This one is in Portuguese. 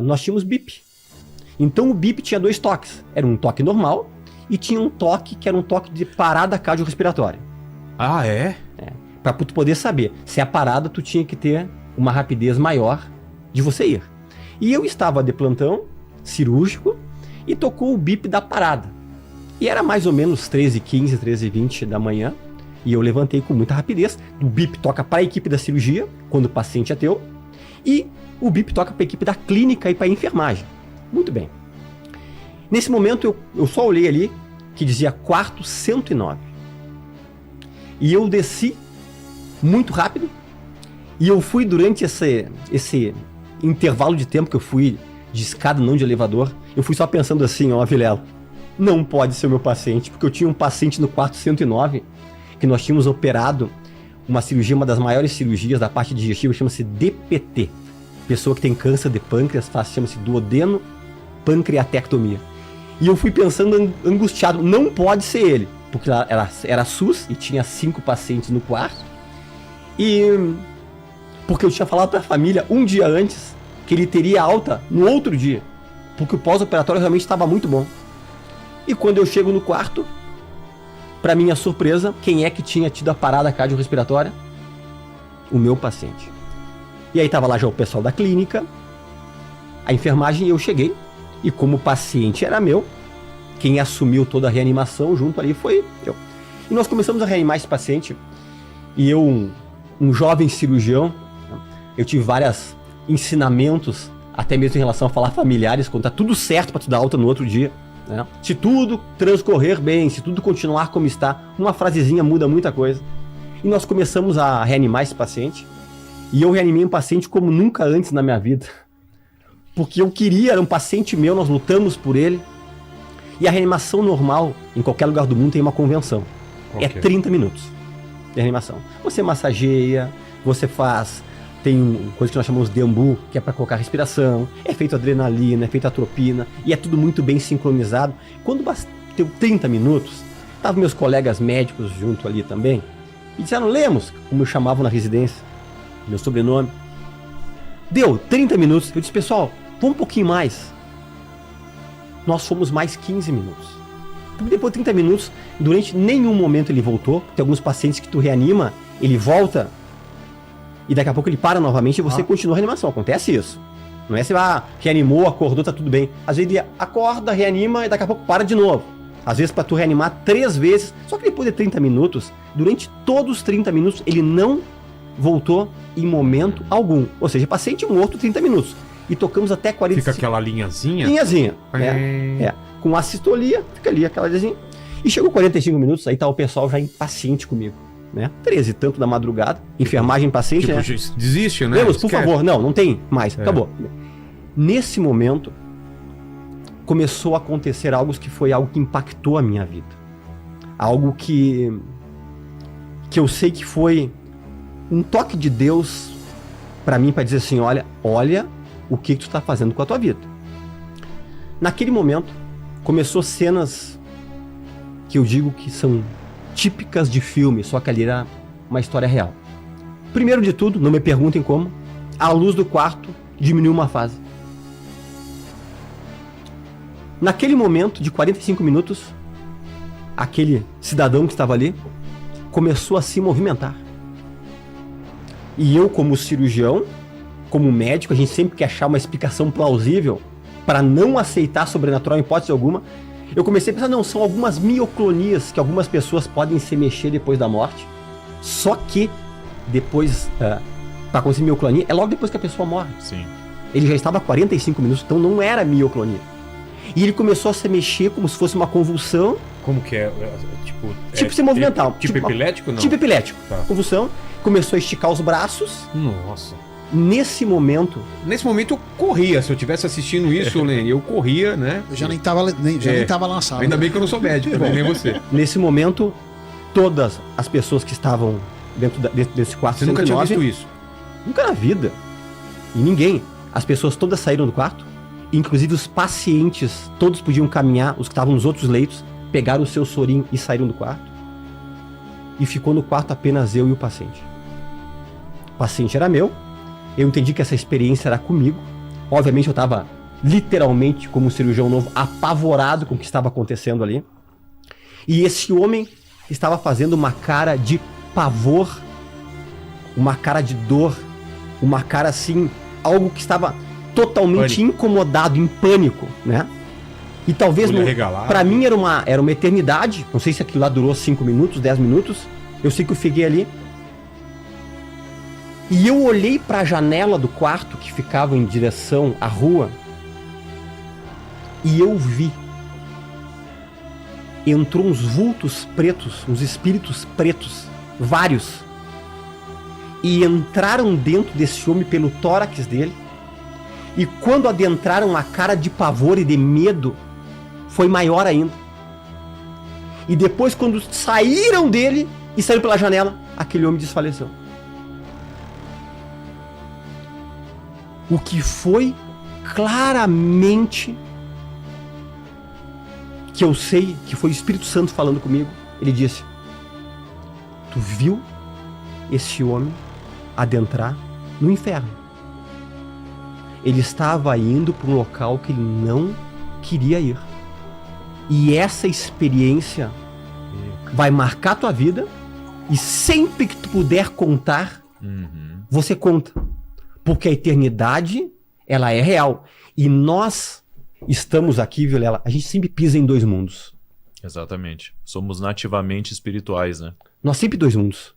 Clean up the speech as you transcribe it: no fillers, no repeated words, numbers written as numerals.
nós tínhamos bip. Então o bip tinha 2 toques. Era um toque normal e tinha um toque que era um toque de parada cardiorrespiratória. Ah, é? Pra tu poder saber. Se a parada, tu tinha que ter uma rapidez maior de você ir. E eu estava de plantão, cirúrgico, e tocou o bip da parada. E era mais ou menos 13h15, 13h20 da manhã, e eu levantei com muita rapidez. O bip toca para a equipe da cirurgia, quando o paciente é teu, e o bip toca para a equipe da clínica e para a enfermagem. Muito bem. Nesse momento, eu só olhei ali, que dizia quarto 109. E eu desci muito rápido, e eu fui durante esse intervalo de tempo que eu fui de escada, não de elevador, eu fui só pensando assim, ó, Vilela, não pode ser o meu paciente, porque eu tinha um paciente no quarto 109, que nós tínhamos operado uma cirurgia, uma das maiores cirurgias da parte digestiva, chama-se DPT. Pessoa que tem câncer de pâncreas, chama-se duodeno pancreatectomia. E eu fui pensando angustiado, não pode ser ele, porque era SUS e tinha 5 pacientes no quarto, e porque eu tinha falado para a família um dia antes que ele teria alta no outro dia, porque o pós-operatório realmente estava muito bom. E quando eu chego no quarto, para minha surpresa, quem é que tinha tido a parada cardiorrespiratória? O meu paciente. E aí estava lá já o pessoal da clínica, a enfermagem, e eu cheguei, e como o paciente era meu, quem assumiu toda a reanimação junto ali foi eu. E nós começamos a reanimar esse paciente, e eu, um jovem cirurgião, eu tive vários ensinamentos, até mesmo em relação a falar familiares, quando tá tudo certo para tu dar alta no outro dia, né? Se tudo transcorrer bem, se tudo continuar como está, uma frasezinha muda muita coisa. E nós começamos a reanimar esse paciente, e eu reanimei um paciente como nunca antes na minha vida, porque eu queria, era um paciente meu, nós lutamos por ele, e a reanimação normal, em qualquer lugar do mundo, tem uma convenção. Okay. É 30 minutos de reanimação. Você massageia, você faz... Tem coisa que nós chamamos de ambu, que é para colocar respiração, é feito adrenalina, é feito atropina, e é tudo muito bem sincronizado. Quando bateu 30 minutos, estavam meus colegas médicos junto ali também, e disseram, Lemos, como eu chamava na residência, meu sobrenome. Deu 30 minutos, eu disse, pessoal, vamos um pouquinho mais. Nós fomos mais 15 minutos. Porque depois de 30 minutos, durante nenhum momento ele voltou. Tem alguns pacientes que tu reanima, ele volta, e daqui a pouco ele para novamente e você continua a reanimação. Acontece isso. Não é se reanimou, acordou, tá tudo bem. Às vezes ele acorda, reanima e daqui a pouco para de novo. Às vezes para tu reanimar 3 vezes. Só que depois de 30 minutos, durante todos os 30 minutos, ele não voltou em momento algum. Ou seja, paciente morto 30 minutos. E tocamos até 45. Fica aquela linhazinha? Linhazinha. Com assistolia, fica ali aquela linhazinha. E chegou 45 minutos, aí tá o pessoal já impaciente comigo. Né? 13 e tanto da madrugada, enfermagem, paciente, tipo, né? Desiste, né? Lemos, por favor, não tem mais, acabou. Nesse momento, começou a acontecer algo que foi algo que impactou a minha vida. Algo que eu sei que foi um toque de Deus pra mim, pra dizer assim, olha o que tu tá fazendo com a tua vida. Naquele momento, começou cenas que eu digo que são típicas de filme, só que ali era uma história real. Primeiro de tudo, não me perguntem como, a luz do quarto diminuiu uma fase. Naquele momento de 45 minutos, aquele cidadão que estava ali começou a se movimentar. E eu, como cirurgião, como médico, a gente sempre quer achar uma explicação plausível para não aceitar sobrenatural em hipótese alguma. Eu comecei a pensar, não, são algumas mioclonias que algumas pessoas podem se mexer depois da morte. Só que depois, para acontecer mioclonia, é logo depois que a pessoa morre. Sim. Ele já estava há 45 minutos, então não era mioclonia. E ele começou a se mexer como se fosse uma convulsão. Como que é? Tipo se movimentar. Tipo epilético, não? Tipo epilético. Tá. Convulsão. Começou a esticar os braços. Nossa. Nesse momento eu corria. Se eu estivesse assistindo isso, eu corria, né? Eu já nem tava lançado. Ainda bem que eu não sou médico, nem você. Nesse momento, todas as pessoas que estavam dentro desse quarto... Você nunca tinha visto isso? Nunca na vida. E ninguém. As pessoas todas saíram do quarto. Inclusive os pacientes, todos podiam caminhar. Os que estavam nos outros leitos, pegaram o seu sorinho e saíram do quarto. E ficou no quarto apenas eu e o paciente. O paciente era meu. Eu entendi que essa experiência era comigo, Obviamente eu estava literalmente, como um cirurgião novo, apavorado com o que estava acontecendo ali. E esse homem estava fazendo uma cara de pavor, uma cara de dor, uma cara assim, algo que estava totalmente incomodado, em pânico, né? E talvez, pra mim, era uma eternidade. Não sei se aquilo lá durou 5 minutos, 10 minutos. Eu sei que eu fiquei ali. E eu olhei pra janela do quarto que ficava em direção à rua. E eu vi. Entrou uns vultos pretos, uns espíritos pretos, vários. E entraram dentro desse homem pelo tórax dele. E quando adentraram, a cara de pavor e de medo foi maior ainda. E depois, quando saíram dele e saíram pela janela, aquele homem desfaleceu. O que foi claramente, que eu sei que foi o Espírito Santo falando comigo, ele disse: tu viu esse homem adentrar no inferno. Ele estava indo para um local que ele não queria ir. E essa experiência vai marcar tua vida, e sempre que tu puder contar, você conta. Porque a eternidade, ela é real. E nós estamos aqui, Vilela, a gente sempre pisa em 2 mundos. Exatamente. Somos nativamente espirituais, né? Nós sempre 2 mundos.